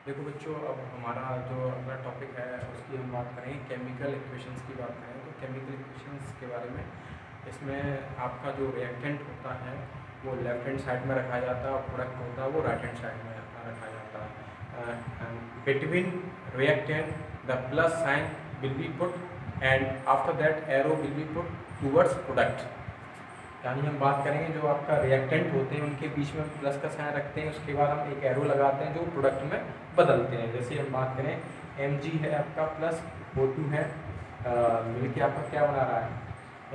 देखो बच्चों, अब हमारा जो अगला टॉपिक है उसकी हम बात करेंगे, केमिकल इक्वेशंस की बात करें तो केमिकल इक्वेशंस के बारे में। इसमें आपका जो रिएक्टेंट होता है वो लेफ्ट हैंड साइड में रखा जाता है और प्रोडक्ट होता है वो राइट हैंड साइड में रखा जाता है। Between reactant the plus sign will be put and after that arrow will be put towards product. यानी हम बात करेंगे जो आपका रिएक्टेंट होते हैं उनके बीच में प्लस का साइन रखते हैं, उसके बाद हम एक एरो लगाते हैं जो प्रोडक्ट में बदलते हैं। जैसे हम बात करें Mg है आपका प्लस O2 है, मिलके आपका क्या बना रहा है,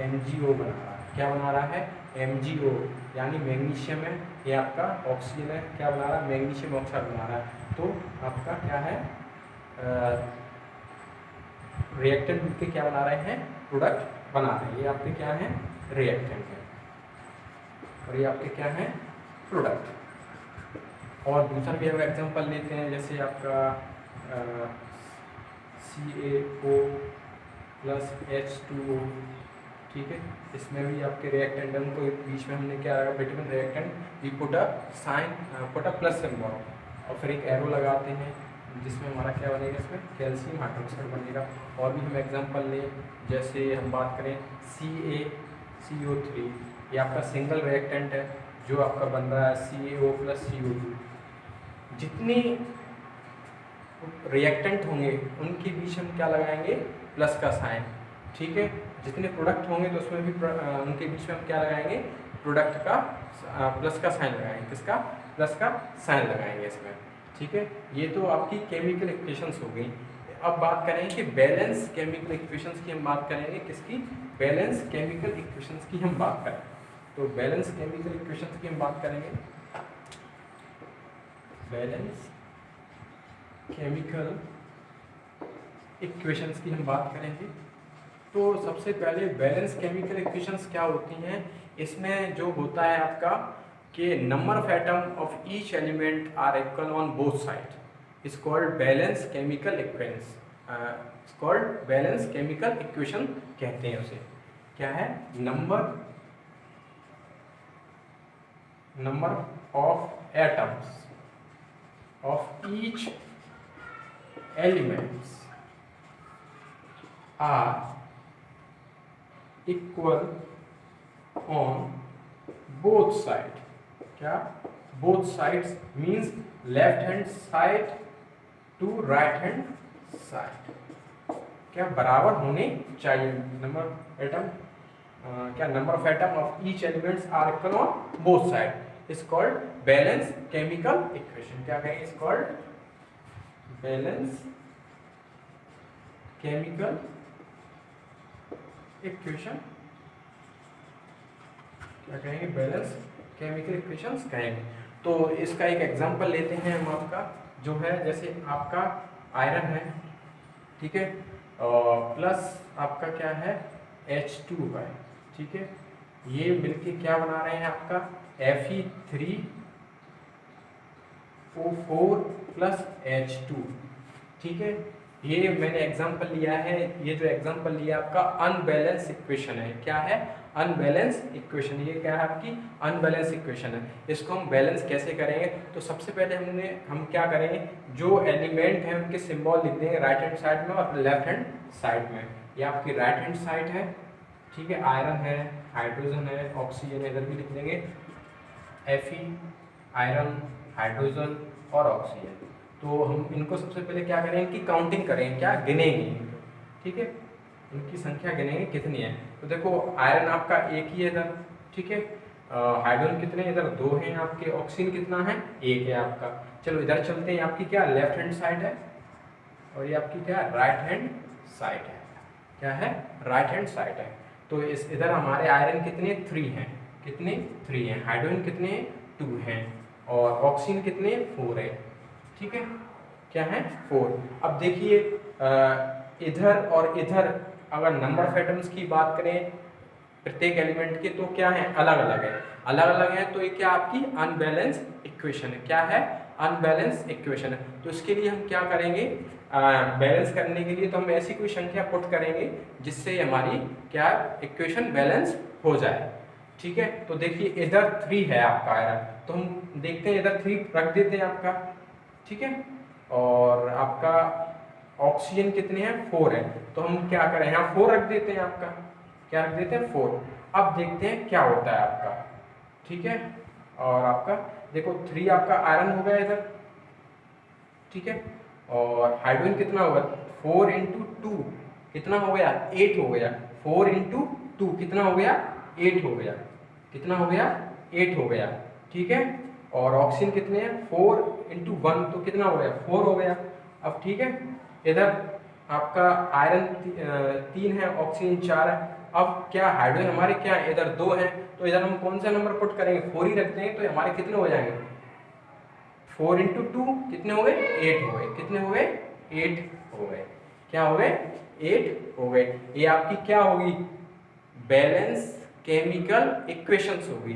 MgO बना रहा है। क्या बना रहा है, MgO, यानी मैग्नीशियम है, ये आपका ऑक्सीजन है, क्या बना रहा है, मैग्नीशियम ऑक्साइड बना रहा है। तो आपका क्या है, रिएक्टेंट मिलके क्या बना रहे हैं, प्रोडक्ट बना रहे हैं। ये आपके क्या है, रिएक्टेंट है और ये आपके क्या है, प्रोडक्ट। और दूसरा भी हम एग्जांपल लेते हैं, जैसे आपका CaO प्लस H2O, ठीक है। इसमें भी आपके रिएक्टेंट को बीच में हमने क्या रखा, between reactant we put a sign, put a plus symbol और फिर एक एरो लगाते हैं जिसमें हमारा क्या बनेगा, इसमें कैल्शियम हाइड्रोक्साइड बनेगा। और भी हम एग्जांपल लें, जैसे हम बात करें CaCO3, ये आपका सिंगल रिएक्टेंट है जो आपका बन रहा है CaO प्लस CO2। जितने रिएक्टेंट होंगे उनके बीच हम क्या लगाएंगे, प्लस का साइन, ठीक है। जितने प्रोडक्ट होंगे तो उसमें भी उनके बीच में हम क्या लगाएंगे, प्रोडक्ट का प्लस का साइन लगाएंगे। किसका, प्लस का साइन लगाएंगे इसमें, ठीक है। ये तो आपकी केमिकल इक्वेशंस हो गई। अब बात करेंगे कि बैलेंस केमिकल इक्वेशंस की हम बात करेंगे, किसकी, बैलेंस केमिकल इक्वेशंस की हम बात करें। तो बैलेंस केमिकल इक्वेशंस की हम बात करेंगे, बैलेंस केमिकल इक्वेशंस की हम बात करेंगे। तो सबसे पहले बैलेंस केमिकल इक्वेशंस क्या होती हैं, इसमें जो होता है आपका कि number of atom of each element are equal on both side is called balance chemical equations, is called balance chemical equation कहते हैं उसे। क्या है, number of atoms of each elements are equal on both side। क्या, both sides means left hand side to right hand side, क्या बराबर होने चाहिए। नंबर एटम क्या, number of atom of each elements are equal on both side is called balance chemical equation। क्या कहेंगे, is called balance chemical equation। क्या कहेंगे, balance chemical equations कहेंगे। तो इसका एक एग्जांपल लेते हैं हम, आपका जो है जैसे आपका आयरन है, ठीक है, प्लस आपका क्या है, H2 का है, ठीक है। ये मिलके क्या बना रहे हैं आपका Fe3O4 प्लस H2, ठीक है। ये मैंने एग्जांपल लिया है, ये जो एग्जांपल लिया आपका अनबैलेंस इक्वेशन है। क्या है, अनबैलेंस इक्वेशन। ये क्या है, आपकी अनबैलेंस इक्वेशन है। इसको हम बैलेंस कैसे करेंगे, तो सबसे पहले हम क्या करेंगे, जो एलिमेंट है उनके सिंबल लिख देंगे राइट हैंड साइड में और लेफ्ट हैंड साइड में। ये आपकी राइट हैंड साइड है, ठीक है, आयरन है, हाइड्रोजन है, ऑक्सीजन है, इधर भी लिख देंगे Fe, आयरन, हाइड्रोजन और ऑक्सीजन। तो हम इनको सबसे पहले क्या करेंगे कि काउंटिंग करेंगे, क्या गिनेंगे इनको, ठीक है, इनकी संख्या गिनेंगे कितनी है। तो देखो आयरन आपका एक ही है इधर, ठीक है, हाइड्रोजन कितने इधर दो हैं आपके, ऑक्सीजन कितना है, एक है आपका। चलो इधर चलते हैं, आपकी क्या लेफ्ट हैंड साइड है और ये आपकी क्या राइट हैंड साइड है। क्या है, राइट हैंड साइड है। तो इस इधर हमारे आयरन कितने 3 हैं, कितने 3 हैं, हाइड्रोजन कितने 2 हैं और ऑक्सीजन कितने 4 है, ठीक है, क्या है 4। अब देखिए इधर और इधर अगर नंबर ऑफ एटम्स की बात करें प्रत्येक एलिमेंट के, तो क्या है, अलग अलग है, अलग अलग है। तो ये क्या आपकी अनबैलेंस इक्वेशन है। क्या है, अनबैलेंस इक्वेशन है। तो इसके लिए हम क्या करेंगे, बैलेंस करने के लिए तो हम ऐसी कोई संख्या पुट करेंगे जिससे हमारी क्या इक्वेशन बैलेंस हो जाए, ठीक है। तो देखिए इधर 3 है आपका आयरन, तो हम देखते हैं इधर 3 रख देते हैं आपका, ठीक है। और आपका ऑक्सीजन कितने हैं, 4 है। तो हम क्या करें, यहाँ 4 रख देते हैं, आपका क्या रख देते हैं, 4। अब देखते हैं क्या होता है आपका, ठीक है। और आपका देखो 3 आपका आयरन हो गया इधर, ठीक है। और हाइड्रोजन कितना होगा, 4 इंटू 2 कितना हो गया, 8 हो गया। 4 इंटू 2 कितना हो गया, 8 हो गया। कितना हो गया, 8 हो गया, ठीक है। और ऑक्सीजन कितने हैं, 4 इंटू 1 तो कितना हो गया, 4 हो गया। अब ठीक है, इधर आपका आयरन 3 है, ऑक्सीजन 4 है। अब क्या हाइड्रोजन हमारे क्या है, इधर 2 है, तो इधर हम कौन सा नंबर पुट करेंगे, 4 ही रखते हैं, तो हमारे कितने हो जाएंगे, 4 इंटू 2 कितने हो गए, 8 हो गए। कितने हो गए, 8 हो गए। क्या हो गए, 8 हो गए। ये आपकी क्या होगी, बैलेंस केमिकल इक्वेशंस होगी।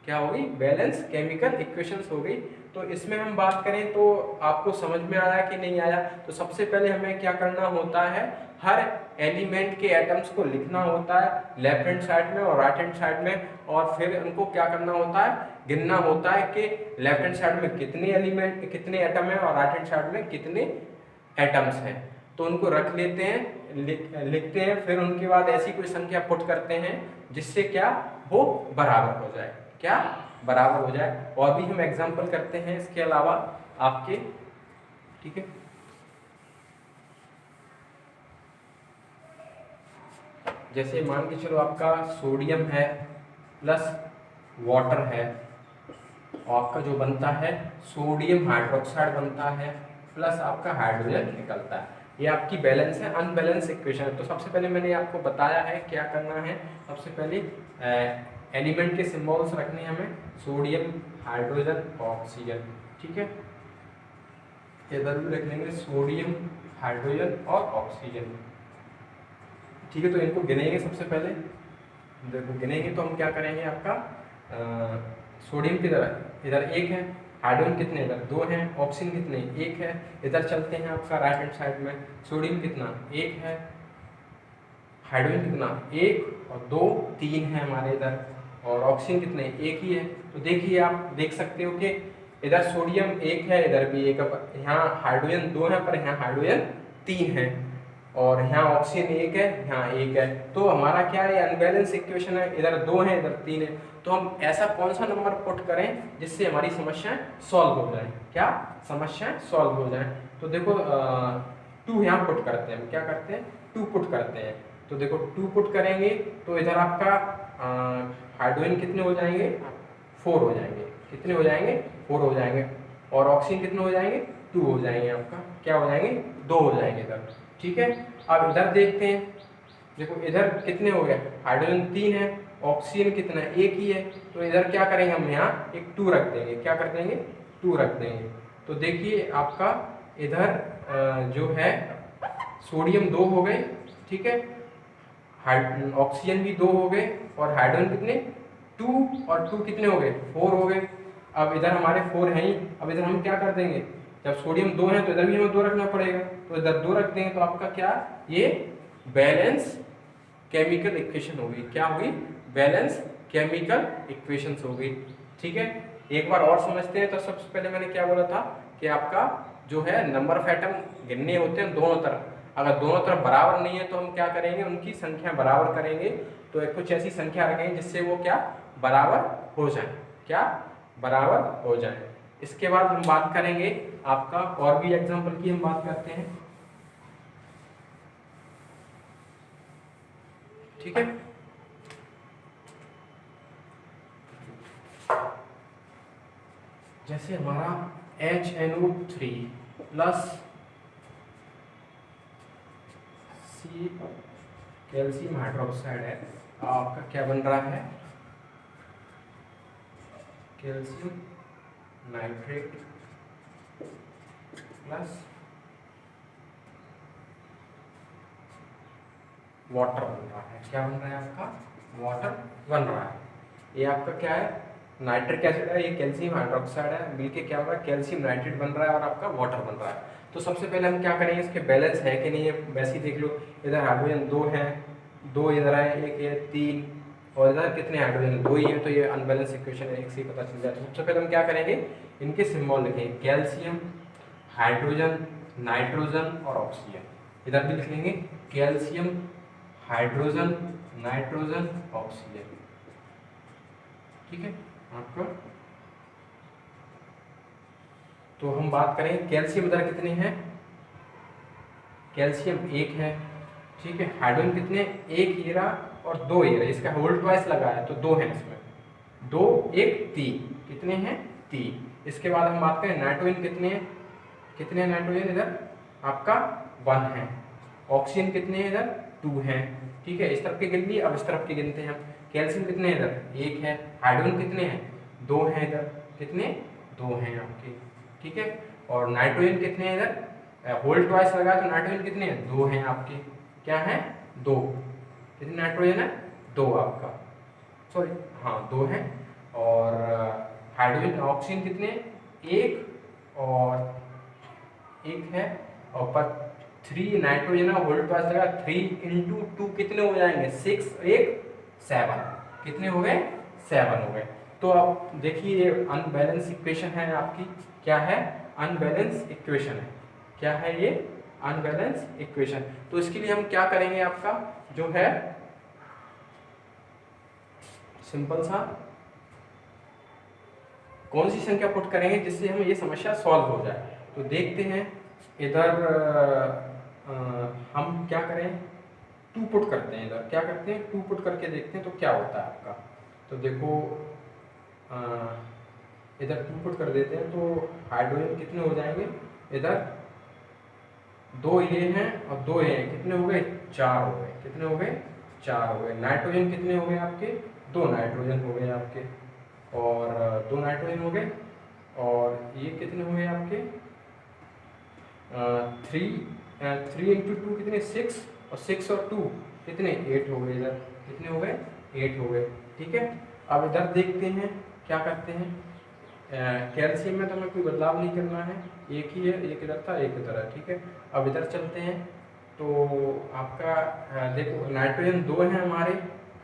क्या होगी, बैलेंस केमिकल इक्वेशंस हो गई। तो इसमें हम बात करें तो आपको समझ में आया कि नहीं आया। तो सबसे पहले हमें क्या करना होता है, हर एलिमेंट के एटम्स को लिखना होता है लेफ्ट हैंड साइड में और राइट हैंड साइड में, और फिर उनको क्या करना होता है, गिनना होता है कि लेफ्ट हैंड साइड में कितने एलिमेंट, कितने एटम है, और राइट हैंड साइड में कितने एटम्स हैं। तो उनको रख लेते हैं, लिखते हैं, फिर उनके बाद ऐसी कोई संख्या पुट करते हैं जिससे क्या वो बराबर हो जाए, क्या बराबर हो जाए। और भी हम एग्जांपल करते हैं इसके अलावा आपके, ठीक है। जैसे मान के चलो आपका सोडियम है प्लस वाटर है, और आपका जो बनता है सोडियम हाइड्रोक्साइड बनता है प्लस आपका हाइड्रोजन निकलता है। ये आपकी बैलेंस है, अनबैलेंस इक्वेशन है। तो सबसे पहले मैंने आपको बताया है क्या करना है। सबसे पहले एलिमेंट के सिंबल्स रखने हैं हमें, सोडियम, हाइड्रोजन, ऑक्सीजन, ठीक है। इधर भी रख लेंगे सोडियम, हाइड्रोजन और ऑक्सीजन, ठीक है। तो इनको गिनेंगे सबसे पहले, देखो गिनेंगे तो हम क्या करेंगे, आपका सोडियम की तरह इधर 1 है, हाइड्रोजन कितने इधर 2 हैं, ऑक्सीजन कितने 1 है। इधर चलते हैं आपका राइट हैंड साइड में, सोडियम कितना 1 है, हाइड्रोजन कितना 1 और 2 3 है हमारे इधर, और ऑक्सीजन कितने 1 ही है। तो देखिए आप देख सकते हो कि इधर सोडियम 1 है, इधर भी 1 है, यहाँ हाइड्रोजन 2 है पर यहाँ हाइड्रोजन 3 है, और यहाँ ऑक्सीजन 1 है, यहाँ 1 है। तो हमारा क्या है, अनबैलेंस इक्वेशन है, इधर 2 है इधर 3 है। तो हम ऐसा कौन सा नंबर पुट करें जिससे हमारी समस्याएं सॉल्व हो जाए, क्या समस्याएं सॉल्व हो जाए। तो देखो 2 यहाँ पुट करते हैं, हम क्या करते हैं 2 पुट करते हैं। तो देखो 2 पुट करेंगे तो इधर आपका हाइड्रोजन कितने हो जाएंगे, 4 हो जाएंगे। कितने हो जाएंगे, 4 हो जाएंगे। और ऑक्सीजन कितने हो जाएंगे, 2 हो जाएंगे। आपका क्या हो जाएंगे, 2 हो जाएंगे इधर, ठीक है। अब इधर देखते हैं, देखो इधर कितने हो गए, हाइड्रोजन 3 है, ऑक्सीजन कितना 1 ही है। तो इधर क्या करेंगे, हम यहाँ एक 2 रख देंगे। क्या कर देंगे, 2 रख देंगे। तो देखिए आपका इधर जो है सोडियम 2 हो गए, ठीक है, ऑक्सीजन भी 2 हो गए, और हाइड्रोजन कितने 2 और 2 कितने हो गए, 4 हो गए। अब इधर हमारे 4 हैं ही, अब इधर हम क्या कर देंगे, जब सोडियम 2 है तो इधर भी हमें 2 रखना पड़ेगा, तो इधर 2 रख देंगे। तो आपका क्या, ये बैलेंस केमिकल इक्वेशन होगी। क्या होगी, बैलेंस केमिकल इक्वेशंस होगी, ठीक है। एक बार और समझते हैं। तो सबसे पहले मैंने क्या बोला था कि आपका जो है नंबर ऑफ एटम गिनने होते हैं दोनों तरफ। अगर दोनों तरफ बराबर नहीं है तो हम क्या करेंगे, उनकी संख्या बराबर करेंगे। तो एक कुछ ऐसी संख्या रखेंगे जिससे वो क्या बराबर हो जाए, क्या बराबर हो जाए। इसके बाद हम बात करेंगे आपका, और भी एग्जांपल की हम बात करते हैं, ठीक है। जैसे हमारा HNO3 plus C calcium hydroxide है, आपका क्या बन रहा है, कैल्शियम नाइट्रेट प्लस वाटर बन रहा है। क्या बन रहा है आपका, वाटर बन रहा है। ये आपका क्या है, नाइट्रिक एसिड है, ये कैल्शियम हाइड्रोक्साइड है, मिलके क्या हो रहा है, कैल्शियम नाइट्रेट बन रहा है और आपका वाटर बन रहा है। तो सबसे पहले हम क्या करेंगे, इसके बैलेंस है कि नहीं है, वैसे ही देख लो। इधर हाइड्रोजन 2 है, 2 इधर है, 1 है, 3, और इधर कितने हाइड्रोजन 2 ही है। तो ये अनबैलेंस इक्वेशन है, एक से ही पता चल जाए। तो सबसे पहले हम क्या करेंगे, इनके सिंबल लिखेंगे, कैल्शियम हाइड्रोजन, नाइट्रोजन और ऑक्सीजन। इधर भी लिख लेंगे कैल्शियम, हाइड्रोजन, नाइट्रोजन, ऑक्सीजन। ठीक है आपका। तो हम बात करें कैल्शियम इधर कितने हैं, कैल्शियम 1 है, ठीक है। हाइड्रोजन कितने, 1 ये रहा और 2 ये रहा, इसका होल ट्वाइस लगा है तो 2 है इसमें, 2 1 3, कितने हैं 3। इसके बाद हम बात करें नाइट्रोजन कितने हैं, कितने हैं नाइट्रोजन इधर आपका 1 है। ऑक्सीजन कितने हैं इधर 2 हैं, ठीक है। इस तरफ के गिन लिए, अब इस तरफ के गिनते हैं हम। कैल्शियम कितने हैं इधर 1 है, हाइड्रोजन कितने हैं 2 हैं इधर, कितने 2 हैं आपके, ठीक है। और नाइट्रोजन कितने हैं इधर, होल ट्वाइस लगा तो नाइट्रोजन कितने हैं 2 हैं आपके, क्या है 2, कितने नाइट्रोजन है 2 आपका, सॉरी हाँ 2 है। और हाइड्रोजन ऑक्सीजन कितने 1 और 1 है, और पर 3 नाइट्रोजन है, होल ट्वाइस लगा 3 × 2 कितने हो जाएंगे 6 1 7, कितने हो गए 7 हो गए। तो अब देखिए ये अनबैलेंस इक्वेशन है आपकी, क्या है अनबैलेंस इक्वेशन है, क्या है ये अनबैलेंस इक्वेशन। तो इसके लिए हम क्या करेंगे, आपका जो है सिंपल सा कौन सी संख्या पुट करेंगे जिससे हमें ये समस्या सॉल्व हो जाए। तो देखते हैं इधर हम क्या करें, 2 पुट करते हैं, इधर क्या करते हैं 2 पुट करके देखते हैं तो क्या होता है आपका। तो देखो इधर 2 पुट कर देते हैं तो हाइड्रोजन कितने हो जाएंगे, इधर 2 ये हैं और 2 ये हैं, कितने हो गए 4 हो गए, कितने हो गए 4 हो गए। नाइट्रोजन कितने हो गए आपके 2 नाइट्रोजन हो गए आपके, और 2 नाइट्रोजन हो गए, और ये कितने हो गए आपके 3 × 2 कितने 6, और 6 और 2 कितने 8 हो गए, इधर कितने हो गए 8 हो गए, ठीक है। अब इधर देखते हैं क्या करते हैं, कैल्शियम में तो हमें कोई बदलाव नहीं करना है, एक ही है, एक इधर था एक इधर है, ठीक है। अब इधर चलते हैं तो आपका देखो नाइट्रोजन 2 हैं हमारे,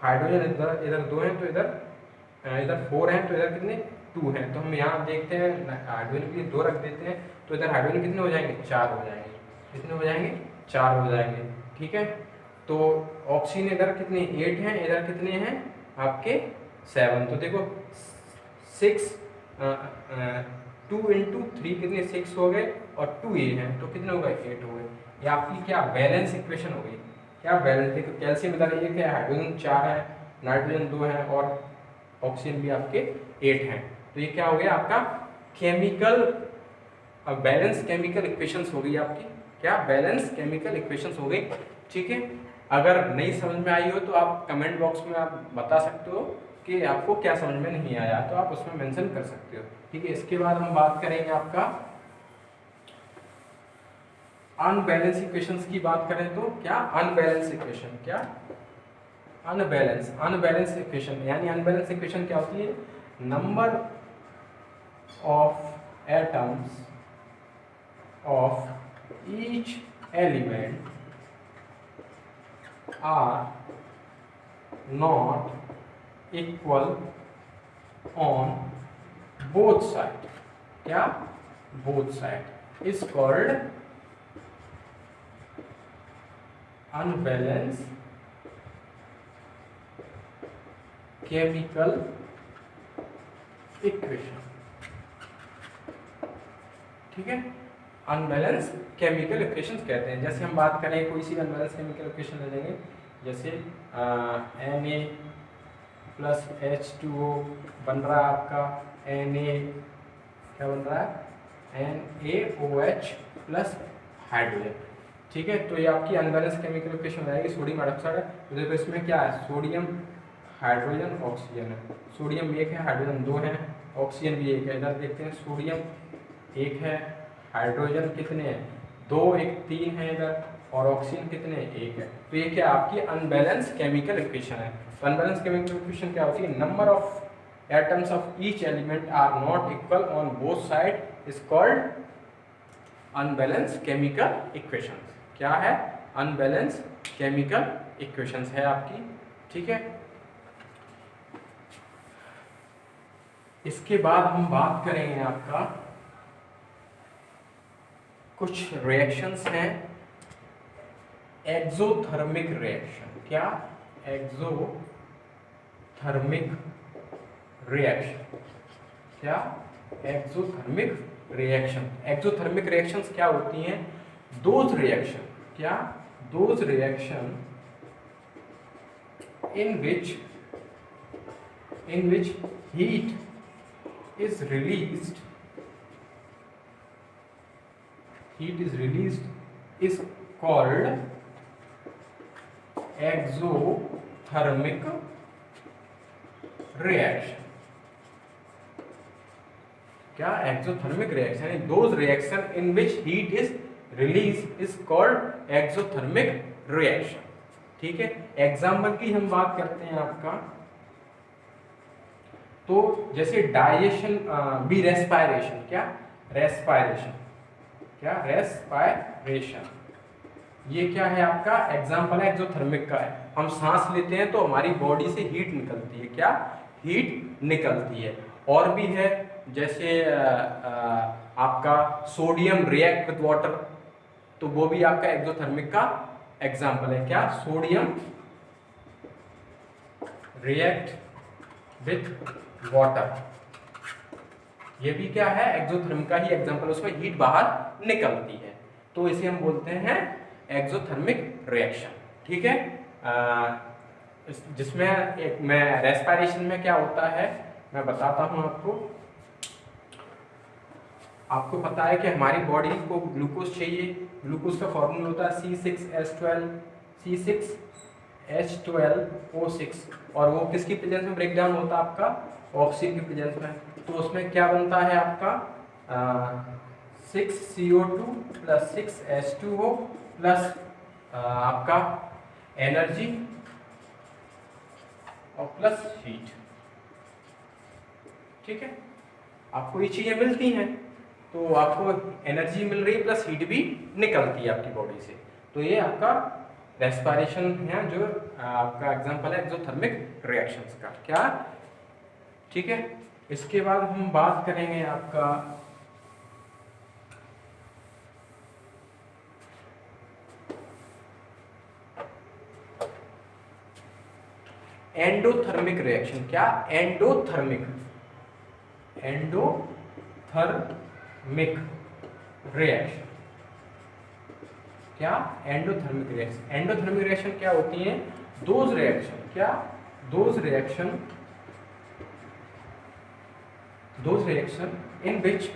हाइड्रोजन इधर इधर 2 हैं, तो इधर 4 हैं, तो इधर कितने 2 हैं। तो हम यहाँ देखते हैं हाइड्रोजन के लिए 2 रख देते हैं, तो इधर हाइड्रोजन कितने हो जाएंगे 4 हो जाएंगे, कितने हो जाएंगे 4 हो जाएंगे, ठीक है। तो ऑक्सीजन इधर कितने 8 हैं, इधर कितने हैं आपके 7। तो देखो 6 2 × 3 कितने 6 हो गए, और 2 ये हैं तो कितने हो गए 8 हो गए। ये आपकी क्या बैलेंस इक्वेशन हो गई, क्या बैलेंस। देखो कैल्शियम इधर 1 है, हाइड्रोजन 4 है, नाइट्रोजन 2 है, और ऑक्सीजन भी आपके 8 हैं। तो ये क्या हो गया आपका केमिकल बैलेंस केमिकल इक्वेशंस हो गई आपकी, क्या बैलेंस केमिकल इक्वेशंस हो गई, ठीक है। अगर नहीं समझ में आई हो तो आप कमेंट बॉक्स में आप बता सकते हो कि आपको क्या समझ में नहीं आया, तो आप उसमें मेंशन कर सकते हो, ठीक है। इसके बाद हम बात करेंगे आपका अनबैलेंस इक्वेशंस की बात करें तो क्या अनबैलेंस इक्वेशन, क्या अनबैलेंस इक्वेशन, यानी अनबैलेंस इक्वेशन क्या होती है, number of atoms of each element are not equal on both side, क्या both side is called unbalance chemical equation, ठीक है। अनबैलेंस केमिकल इक्वेशन कहते हैं। जैसे हम बात करें कोई सी अनबैलेंस केमिकल इक्वेशन ले लेंगे, जैसे Na+H2O बन रहा है आपका Na, क्या बन रहा है NaOH प्लस हाइड्रोजन, ठीक है। तो ये आपकी अनबैलेंस केमिकल इक्वेशन रहेगी, सोडियम हाइड्रोक्साइड है। तो देखो इसमें क्या है, सोडियम हाइड्रोजन ऑक्सीजन है, सोडियम 1 है, हाइड्रोजन 2 है, ऑक्सीजन भी 1 है। इधर देखते हैं सोडियम 1 है, हाइड्रोजन कितने हैं 2 1 3 है इधर, और ऑक्सीजन कितने 1 है। तो ये क्या आपकी अनबैलेंस केमिकल इक्वेशन है। तो अनबैलेंस केमिकल इक्वेशन क्या होती है, number of atoms of each element are not equal on both side is called unbalance chemical equation. क्या है अनबैलेंस केमिकल इक्वेशंस है आपकी, ठीक है। इसके बाद हम बात करेंगे आपका कुछ रिएक्शंस हैं एक्सोथर्मिक रिएक्शन। क्या? Exothermic reaction. क्या? Exothermic reaction. एक्सोथर्मिक रिएक्शंस क्या होती हैं? Those reaction. क्या? Those reaction in which heat is released is called exothermic reaction। क्या? Exothermic reaction. Those reaction in which heat is release is called exothermic reaction. ठीक है, example की हम बात करते हैं आपका, तो जैसे डाइजेशन बी रेस्पायरेशन। क्या? रेस्पायरेशन। क्या? रेस्पायरेशन। ये क्या है आपका? एग्जाम्पल है एक्सोथर्मिक का है। हम सांस लेते हैं तो हमारी बॉडी से हीट निकलती है। क्या? हीट निकलती है। और भी है, जैसे आपका सोडियम रिएक्ट विद वाटर, तो वो भी आपका एक्सोथर्मिक का एग्जाम्पल है। क्या? सोडियम रिएक्ट विथ वाटर, ये भी क्या है? एक्सोथर्मिक का ही एग्जाम्पल, उसमें हीट बाहर निकलती है, तो इसे हम बोलते हैं एक्सोथर्मिक रिएक्शन। ठीक है, जिसमें एक मैं रेस्पिरेशन में क्या होता है मैं बताता हूं आपको पता है कि हमारी बॉडी को ग्लूकोज चाहिए। ग्लूकोज का फॉर्मूला होता है C6H12O6, और वो किसकी प्रेजेंस में ब्रेक डाउन होता है? आपका ऑक्सीजन की प्रेजेंस में। तो उसमें क्या बनता है आपका 6CO2 प्लस 6H2O प्लस आपका एनर्जी और प्लस हीट। ठीक है, आपको ये चीजें मिलती हैं तो आपको एनर्जी मिल रही है प्लस हीट भी निकलती है आपकी बॉडी से। तो ये आपका रेस्पिरेशन है, जो आपका एग्जांपल है एक्सोथर्मिक रिएक्शंस का। क्या? ठीक है, इसके बाद हम बात करेंगे आपका एंडोथर्मिक रिएक्शन। क्या? Endothermic reaction. क्या? Endothermic reaction. एंडोथर्मिक रिएक्शन क्या होती है? Those reaction. क्या? Those reaction in which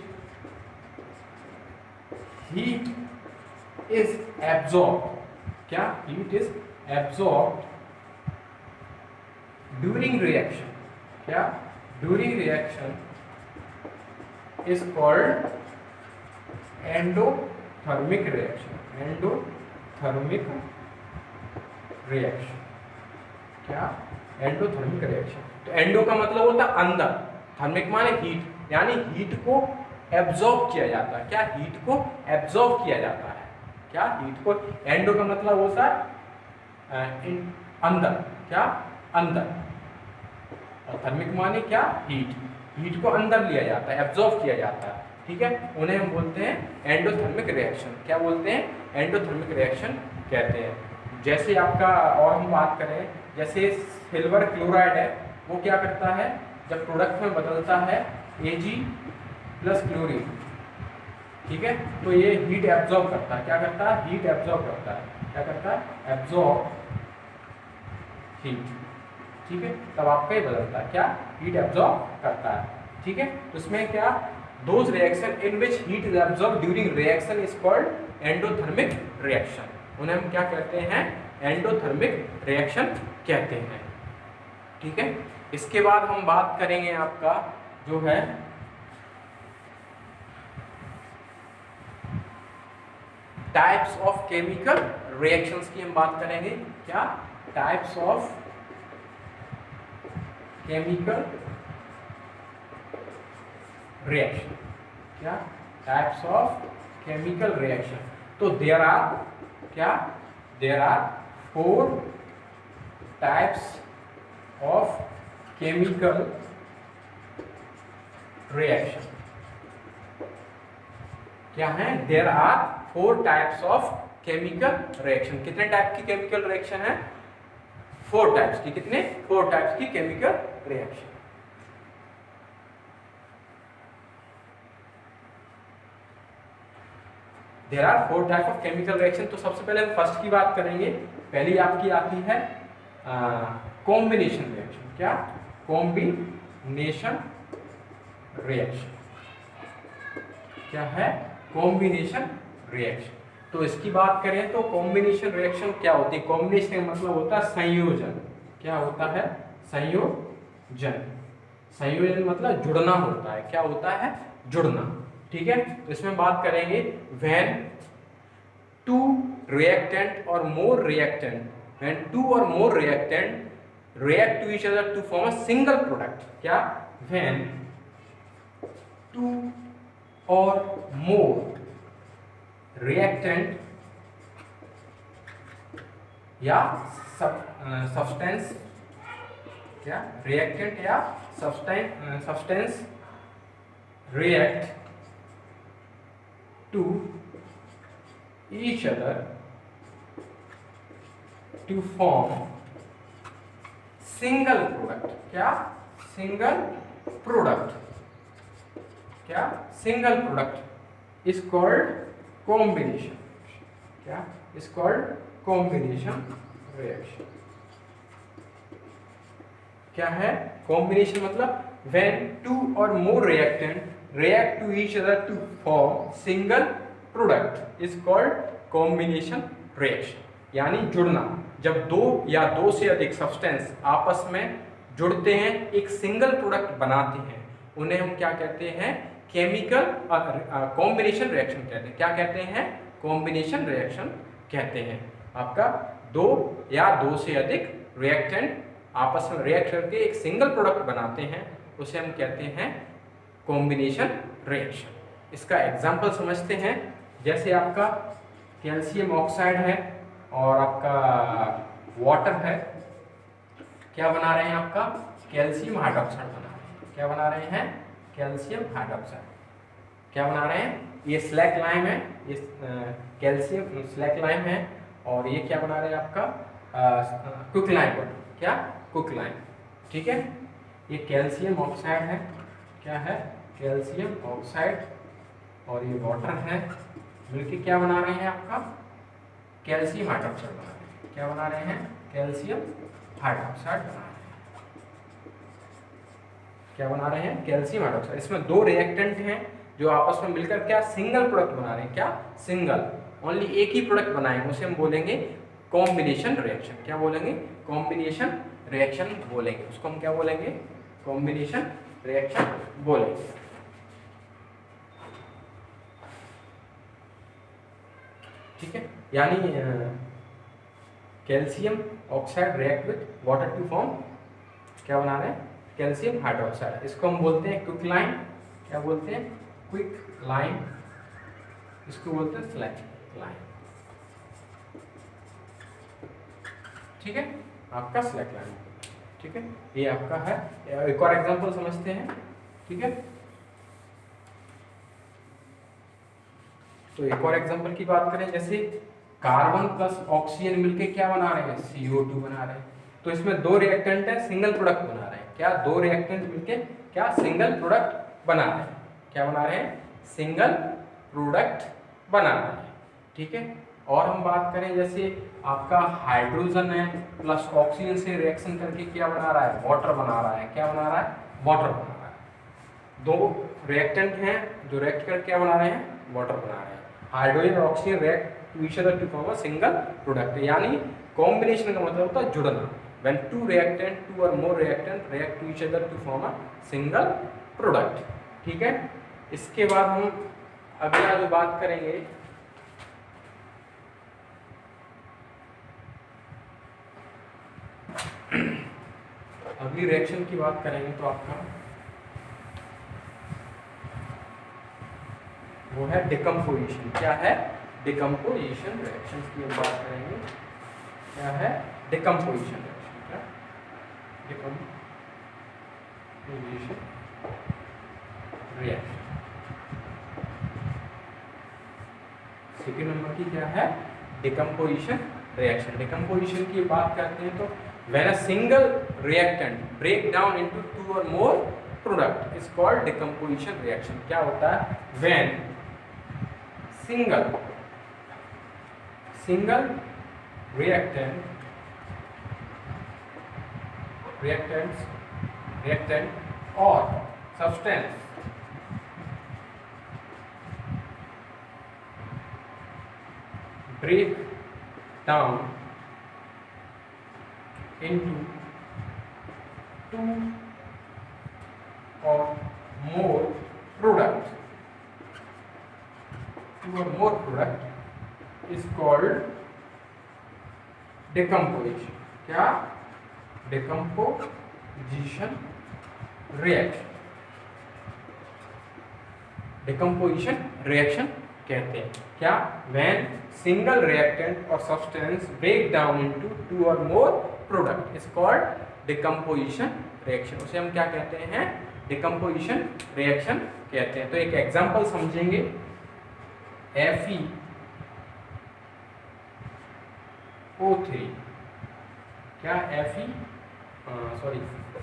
heat is absorbed. क्या? Heat is absorbed during reaction. क्या? During reaction is called endothermic reaction। Endothermic reaction. क्या? Endothermic reaction. तो एंडो का मतलब होता है अंदर, थर्मिक माने हीट, यानी हीट को एब्जॉर्ब किया जाता है। क्या? हीट को एब्जॉर्ब किया जाता है। क्या? हीट को, एंडो का मतलब होता है अंदर। क्या? अंदर, और थर्मिक माने क्या? हीट को अंदर लिया जाता है, एब्जॉर्ब किया जाता है। ठीक है, उन्हें हम बोलते हैं एंडोथर्मिक रिएक्शन। क्या बोलते हैं? एंडोथर्मिक रिएक्शन कहते हैं। जैसे आपका, और हम बात करें, जैसे सिल्वर क्लोराइड है, वो क्या करता है? जब प्रोडक्ट में बदलता है Ag प्लस क्लोरीन, ठीक है, तो ये हीट एब्जॉर्ब करता है। क्या करता है? हीट एब्जॉर्ब करता है। क्या करता है? Absorb heat. ठीक है, तब आपका ये बदलता है। क्या? हीट एब्जॉर्ब करता है। ठीक है, तो इसमें क्या? Those reaction in which heat is absorb during reaction is called endothermic reaction. उन्हें हम क्या कहते हैं? एंडोथर्मिक रिएक्शन कहते हैं। ठीक है, इसके बाद हम बात करेंगे आपका जो है टाइप्स ऑफ केमिकल रिएक्शंस की हम बात करेंगे। क्या? Types of chemical reaction. क्या? Types of chemical reaction. तो देयर आर क्या? There are 4 types of chemical reaction. क्या है, there are 4 types of chemical reaction. कितने टाइप की केमिकल रिएक्शन है, 4 टाइप्स की। कितने, 4 टाइप्स की chemical reaction. There are 4 type of chemical reaction. तो सबसे पहले हम फर्स्ट की बात करेंगे। पहली आपकी आती है कॉम्बिनेशन रिएक्शन। क्या, कॉम्बिनेशन रिएक्शन। क्या है, कॉम्बिनेशन रिएक्शन। तो इसकी बात करें तो कॉम्बिनेशन रिएक्शन क्या होती है, कॉम्बिनेशन का मतलब होता है संयोजन। क्या होता है, संयोजन। संयोजन मतलब जुड़ना होता है। क्या होता है, जुड़ना। ठीक है, तो इसमें बात करेंगे व्हेन टू रिएक्टेंट और more reactant, when 2 or more reactant react to each other to form a single product। क्या, व्हेन 2 or more reactant या सब्सटेंस, क्या, रिएक्टेंट या substance react to each other to form single product। क्या, single product. क्या, single product is called combination. क्या, is called combination reaction. क्या है, combination मतलब when 2 or more reactant react to each other to form single product is called combination reaction। यानी जुड़ना, जब 2 या 2 से अधिक सब्सटेंस आपस में जुड़ते हैं, एक सिंगल प्रोडक्ट बनाते हैं, उन्हें हम क्या कहते हैं, केमिकल कॉम्बिनेशन रिएक्शन कहते हैं। क्या कहते हैं, कॉम्बिनेशन रिएक्शन कहते हैं। आपका 2 या 2 से अधिक रिएक्टेंट आपस में रिएक्ट करके एक सिंगल प्रोडक्ट बनाते हैं, उसे हम कहते हैं कॉम्बिनेशन रिएक्शन। इसका एग्जांपल समझते हैं। जैसे आपका कैल्शियम ऑक्साइड है और आपका वाटर है, क्या बना रहे हैं, आपका कैल्शियम हाइड्रोक्साइड बना रहे हैं। क्या बना रहे हैं, कैल्शियम हाइड्रोक्साइड। क्या बना रहे हैं, ये स्लैक लाइम है, ये कैल्शियम स्लैक लाइम है, और ये क्या बना रहे हैं, आपका क्विकलाइम वाटर। क्या, क्विकलाइम। ठीक है, ये कैल्शियम ऑक्साइड है। क्या है, कैल्शियम ऑक्साइड, और ये वाटर है, मिलके क्या बना रहे हैं, आपका कैल्शियम हाइड्रोक्साइड बना रहे हैं। क्या बना रहे हैं, कैल्शियम हाइड्रोक्साइड बना रहे हैं। क्या बना रहे हैं, कैल्शियम हाइड्रोक्साइड। इसमें 2 रिएक्टेंट हैं जो आपस में मिलकर क्या, सिंगल प्रोडक्ट बना रहे हैं। क्या, सिंगल, ओनली एक ही प्रोडक्ट बनाएंगे, उसे हम बोलेंगे कॉम्बिनेशन रिएक्शन। क्या बोलेंगे, कॉम्बिनेशन रिएक्शन बोलेंगे। उसको हम क्या बोलेंगे, कॉम्बिनेशन रिएक्शन बोलेंगे। ठीक है, यानी calcium oxide react with water to form, क्या बना रहे हैं, कैल्शियम हाइड्रोक्साइड। इसको हम बोलते हैं क्विकलाइन। क्या बोलते हैं, क्विकलाइन। इसको बोलते हैं स्लैक लाइन। ठीक है, आपका स्लैक लाइन। ठीक है, ये आपका है। एक और एग्जांपल समझते हैं। ठीक है, तो एक और एग्जांपल की बात करें, जैसे कार्बन प्लस ऑक्सीजन मिलके क्या बना रहे हैं, CO2 बना रहे हैं। तो इसमें 2 रिएक्टेंट है, सिंगल प्रोडक्ट बना रहे हैं। क्या, 2 रिएक्टेंट मिलके क्या, सिंगल प्रोडक्ट बना रहे हैं। क्या बना रहे हैं, सिंगल प्रोडक्ट बना रहे हैं। ठीक है, और हम बात करें जैसे आपका हाइड्रोजन है प्लस ऑक्सीजन से रिएक्शन करके क्या बना रहा है, वाटर बना रहा है। क्या बना रहा है, वाटर बना रहा है। 2 रिएक्टेंट हैं जो रिएक्ट करके क्या बना रहे हैं, वाटर बना रहे हैं। हाइड्रोजन और oxygen react to each other to form a single product. यानी कॉम्बिनेशन का मतलब होता है जुड़ना। व्हेन 2 रिएक्टेंट, 2 और more reactant react to each other to form a single product. ठीक है, इसके बाद हम अगला जो बात करेंगे, अगली रिएक्शन की बात करेंगे तो आपका वो है डिकम्पोजिशन। क्या है, डिकम्पोजिशन रिएक्शन की हम बात करेंगे। क्या है, डिकम्पोजिशन रिएक्शन। क्या, डिकम्पोजिशन रिएक्शन। सेकेंड नंबर की क्या है, डिकम्पोजिशन रिएक्शन। डिकम्पोजिशन की बात करते हैं तो when a single reactant break down into 2 और more product is called decomposition reaction. क्या होता है, when single reactant or substance break down into 2 or more product is called decomposition। क्या, डिकम्पोजिशन रिएक्शन। डिकम्पोजिशन रिएक्शन कहते हैं क्या, when single reactant और substance break down into 2 और more product is called decomposition reaction. उसे हम क्या कहते हैं, डिकम्पोजिशन रिएक्शन कहते हैं। तो एक एग्जांपल समझेंगे, FeO3, क्या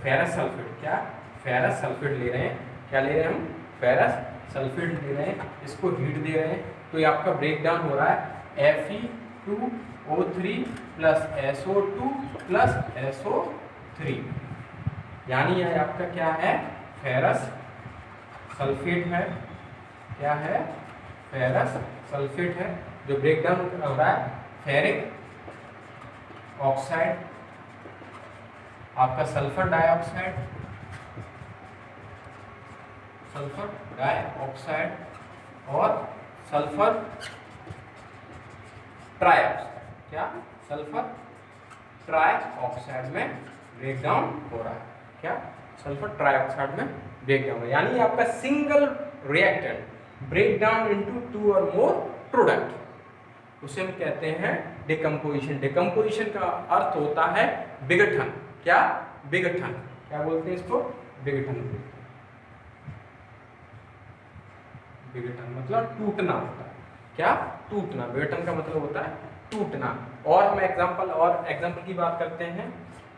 फेरस सल्फेट, क्या फेरस सल्फेट ले रहे हैं, क्या ले रहे हैं हम, फेरस सल्फेट ले रहे हैं, इसको हीट दे रहे हैं, तो ये आपका ब्रेक डाउन हो रहा है Fe2O3 plus SO2 plus SO3, यानी यह आपका क्या है, फेरस सल्फेट है। क्या है, फेरस सल्फेट है जो ब्रेक डाउन हो रहा है फेरिक ऑक्साइड, आपका सल्फर डाइऑक्साइड और सल्फर ट्राइऑक्साइड, क्या सल्फर ट्राइऑक्साइड में ब्रेक डाउन हो रहा है, क्या सल्फर ट्राइऑक्साइड में ब्रेक डाउन हो रहा है। यानी आपका single reactant break down into 2 और मोर प्रोडक्ट, उसे हम कहते हैं डिकम्पोजिशन। डिकम्पोजिशन का अर्थ होता है विघटन। क्या, विघटन, क्या बोलते हैं इसको, विघटन। विघटन मतलब टूटना होता है, क्या टूटना, विघटन का मतलब होता है टूटना। और हम एग्जांपल की बात करते हैं,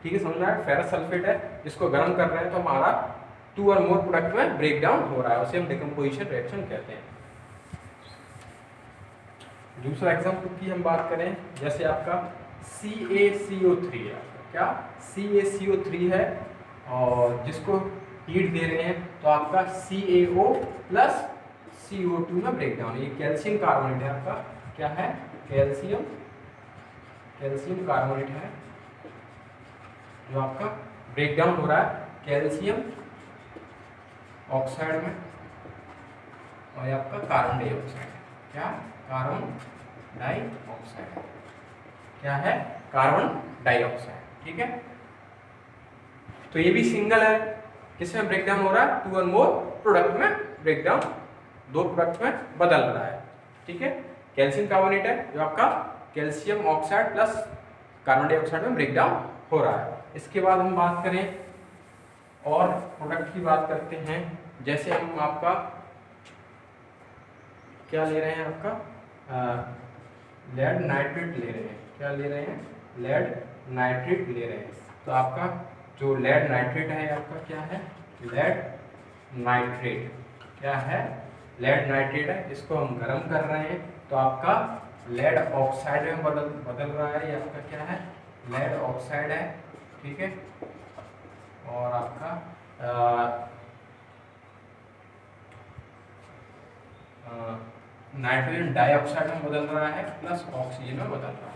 ठीक है, समझ में आया। फेरस सल्फेट है, इसको गर्म कर रहे हैं तो हमारा 2 और मोर प्रोडक्ट में ब्रेक डाउन हो रहा है, उसे हम डिकम्पोजिशन रिएक्शन कहते हैं। दूसरा एग्जांपल की हम बात करें, जैसे आपका CaCO3 है, क्या CaCO3 है और जिसको हीट दे रहे हैं तो आपका CaO प्लस CO2 में ब्रेक डाउन। ये कैल्शियम कार्बोनेट है आपका, क्या है, कैल्शियम कार्बोनेट है जो आपका ब्रेक डाउन हो रहा है कैल्शियम ऑक्साइड में, और ये आपका कार्बन डाइऑक्साइड, क्या कार्बन डाइऑक्साइड, क्या है, कार्बन डाइऑक्साइड, ठीक है। तो ये भी सिंगल है, किसमें ब्रेक डाउन हो रहा है, 2 और मोर प्रोडक्ट में ब्रेक डाउन, 2 प्रोडक्ट में बदल रहा है, ठीक है। कैल्शियम कार्बोनेट है जो आपका calcium oxide plus carbon dioxide में ब्रेक डाउन हो रहा है। इसके बाद हम बात करें और प्रोडक्ट की बात करते हैं, जैसे हम आपका क्या ले रहे हैं, आपका लेड नाइट्रेट ले रहे हैं, क्या ले रहे हैं, लेड नाइट्रेट ले रहे हैं। तो आपका जो लेड नाइट्रेट है आपका क्या है, लेड नाइट्रेट, क्या है, लेड नाइट्रेट है, इसको हम गर्म कर रहे हैं तो आपका लेड ऑक्साइड में बदल रहा है, ये आपका क्या है, लेड ऑक्साइड है, ठीक है। और आपका नाइट्रोजन डाइऑक्साइड में बदल रहा है प्लस ऑक्सीजन में बदल रहा है,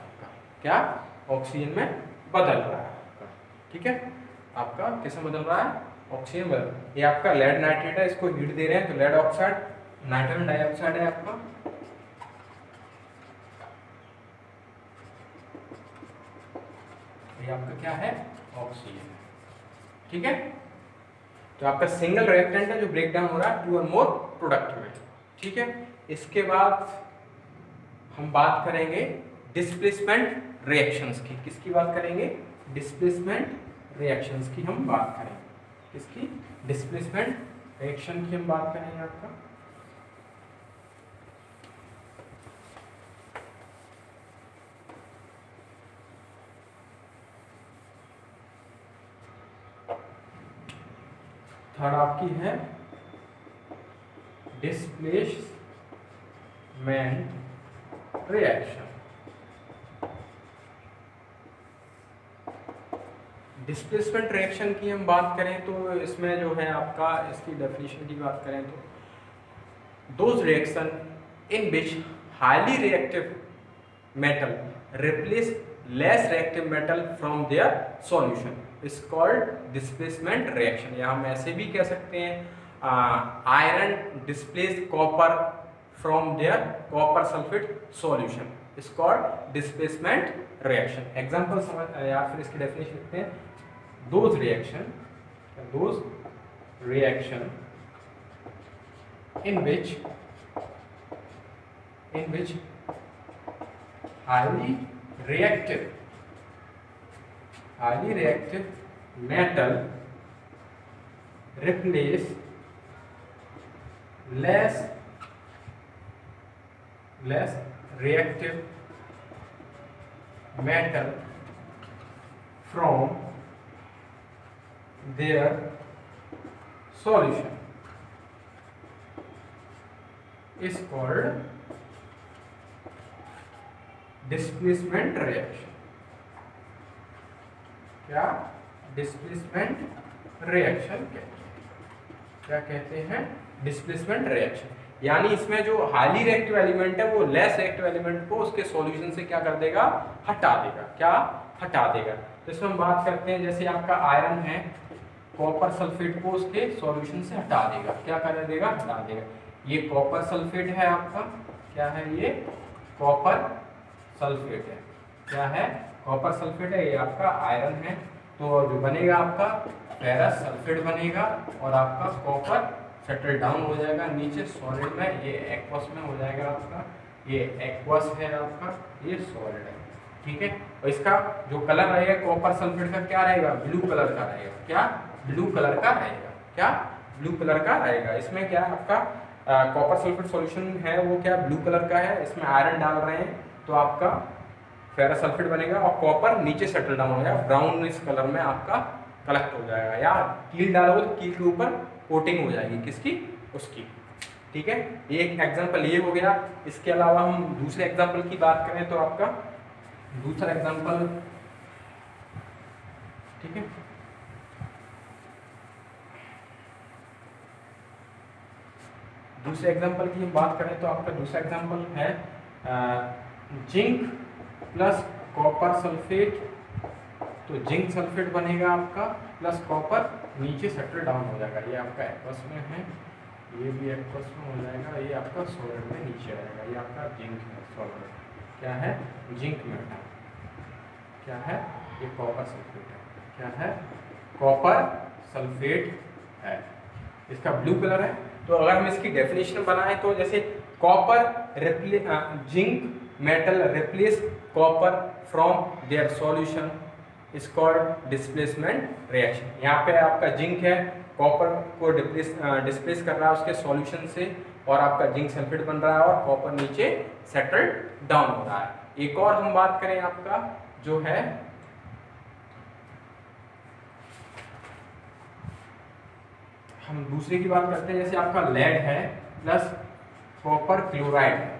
क्या ऑक्सीजन में बदल रहा है आपका, ठीक है। आपका किसमें बदल रहा है, ऑक्सीजन बदल। ये आपका लेड नाइट्रेट है, इसको हीट दे रहे हैं तो लेड ऑक्साइड, नाइट्रोजन डाइऑक्साइड है आपका, ये आपका क्या है, ऑक्सीजन, ठीक है। तो आपका सिंगल रिएक्टेंट है जो ब्रेक डाउन हो रहा है 2 और मोर प्रोडक्ट में, ठीक है। इसके बाद हम बात करेंगे डिस्प्लेसमेंट रिएक्शंस की। किसकी बात करेंगे, डिस्प्लेसमेंट रिएक्शंस की हम बात करेंगे। किसकी, डिस्प्लेसमेंट रिएक्शन की हम बात करेंगे आपका। थर्ड आपकी है डिस्प्लेसमेंट रिएक्शन। डिस्प्लेसमेंट रिएक्शन की हम बात करें तो इसमें जो है आपका, इसकी डेफिनेशन की बात करें तो those reaction in which highly reactive metal replace less reactive metal from their solution is called displacement reaction. या हम ऐसे भी कह सकते हैं iron displace copper from their copper sulphate solution is called displacement reaction. Example समझ या फिर इसकी डेफिनेशन लिखते हैं, those reaction in which highly reactive metal replace less reactive metal from their solution is called displacement reaction. क्या displacement reaction क्या कहते हैं? Displacement reaction. यानी इसमें जो हाईली रिएक्टिव एलिमेंट है वो लेस रिएक्टिव एलिमेंट को उसके सॉल्यूशन से क्या कर देगा? हटा देगा। क्या हटा देगा? तो इसमें हम बात करते हैं, जैसे आपका आयरन है, कॉपर सल्फेट को उसके सॉल्यूशन से हटा देगा। क्या कर देगा? हटा देगा। ये कॉपर सल्फेट है आपका, क्या है ये? कॉपर सल्फेट है। क्या है? कॉपर सल्फेट है। ये आपका आयरन है, तो जो बनेगा आपका फेरस सल्फेट बनेगा और आपका कॉपर सेटल डाउन हो जाएगा नीचे सॉलिड में, ये एक्वस में हो जाएगा आपका। ये एक्वस है आपका, ये सॉलिड है। ठीक है। और इसका जो कलर रहेगा कॉपर सल्फेट का क्या रहेगा? ब्लू कलर का रहेगा। क्या? ब्लू कलर का रहेगा। क्या? ब्लू कलर का रहेगा। इसमें क्या आपका कॉपर सल्फेट सॉल्यूशन है वो क्या ब्लू कलर का है। इसमें आयरन डाल रहे हैं तो आपका फेरस सल्फेट बनेगा और कॉपर नीचे सेटल डाउन हो जाएगा, ब्राउनिश कलर में आपका कलेक्ट हो जाएगा। या कील डालोगे तो कील के ऊपर कोटिंग हो जाएगी, किसकी? उसकी। ठीक है। एक एग्जांपल ये हो गया। इसके अलावा हम दूसरे एग्जांपल की बात करें तो आपका दूसरा एग्जांपल, ठीक है, दूसरे एग्जांपल की हम बात करें तो आपका दूसरा एग्जांपल है जिंक प्लस कॉपर सल्फेट। तो जिंक सल्फेट बनेगा आपका प्लस कॉपर नीचे सेटल डाउन हो जाएगा। ये आपका एक्वस में है, ये भी एक्वस में हो जाएगा, ये आपका सॉलिड में नीचे आएगा। ये आपका जिंक है, सॉलिड क्या है? Zinc metal. क्या है? ये कॉपर सल्फेट है। क्या है? कॉपर सल्फेट है। इसका ब्लू कलर है। तो अगर हम इसकी डेफिनेशन बनाएं तो जैसे copper zinc metal replace copper from their solution is called displacement reaction. यहाँ पे आपका जिंक है, कॉपर को डिस्प्लेस कर रहा है उसके सॉल्यूशन से और आपका जिंक सल्फेट बन रहा है और कॉपर नीचे सेटल डाउन हो रहा है। एक और हम बात करें आपका जो है हम दूसरे की बात करते हैं, जैसे आपका लेड है प्लस कॉपर क्लोराइड है,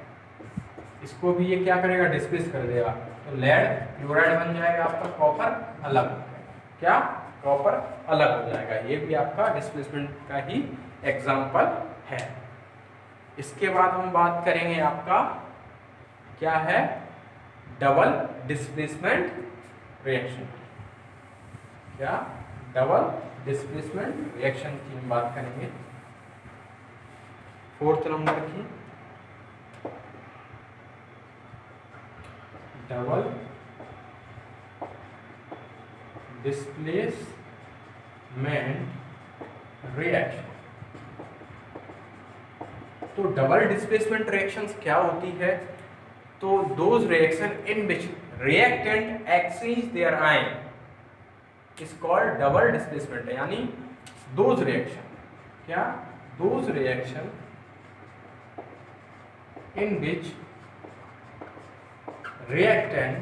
इसको भी ये क्या करेगा? डिस्प्लेस कर देगा। तो लेड क्लोराइड बन जाएगा आपका, कॉपर अलग हो जाएगा। क्या? कॉपर अलग हो जाएगा। ये भी आपका डिस्प्लेसमेंट का ही एग्जांपल है। इसके बाद हम बात करेंगे आपका क्या है? Double displacement reaction. क्या? डबल डिस्प्लेसमेंट रिएक्शन की हम बात करेंगे, 4th नंबर की। Double displacement reaction. तो डबल डिस्प्लेसमेंट रिएक्शंस क्या होती है? तो those reaction in which reactant exchange their ion is called double displacement. यानी दोज रिएक्शन, क्या? Those reaction in which reactant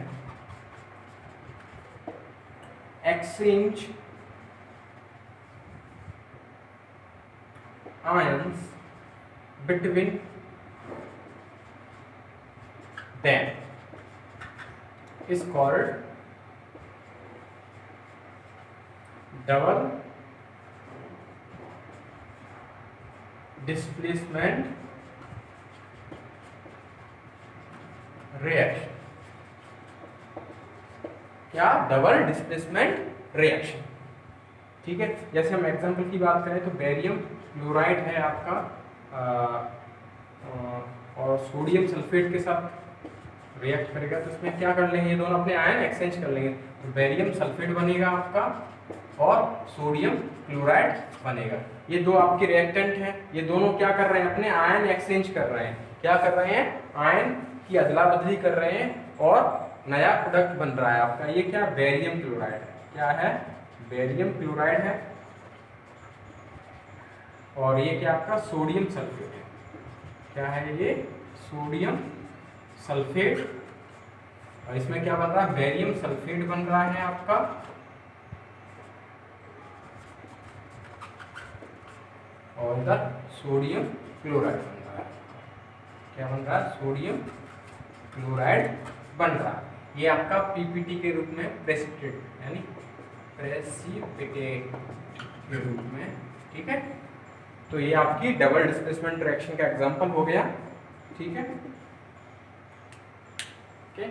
exchange ions between them is called double displacement reaction. क्या? Double displacement reaction. ठीक है, जैसे हम example की बात करें तो बेरियम क्लोराइड है आपका और सोडियम सल्फेट के साथ रिएक्ट करेगा, तो इसमें क्या कर लेंगे, ये दोनों अपने आयन एक्सचेंज कर लेंगे, तो बेरियम सल्फेट बनेगा आपका और सोडियम क्लोराइड बनेगा। ये दो आपके रिएक्टेंट हैं, ये दोनों क्या कर रहे हैं, अपने आयन एक्सचेंज कर रहे हैं। क्या कर रहे हैं? आयन की अदला बदली कर रहे हैं और नया प्रोडक्ट बन रहा है आपका। ये क्या? बेरियम क्लोराइड है। क्या है? बेरियम क्लोराइड है। और ये क्या आपका? सोडियम सल्फेट है। क्या है ये? Sodium sulphate. और इसमें क्या बन रहा है? बेरियम सल्फेट बन रहा है आपका। और इधर सोडियम क्लोराइड बन रहा है। क्या बन रहा है? सोडियम क्लोराइड बन रहा है। ये आपका पीपीटी के रूप में प्रेसिपिटेट, यानी प्रेसिपिटेट के रूप में। ठीक है, तो ये आपकी डबल डिस्प्लेसमेंट रिएक्शन का एग्जांपल हो गया। ठीक है, ओके।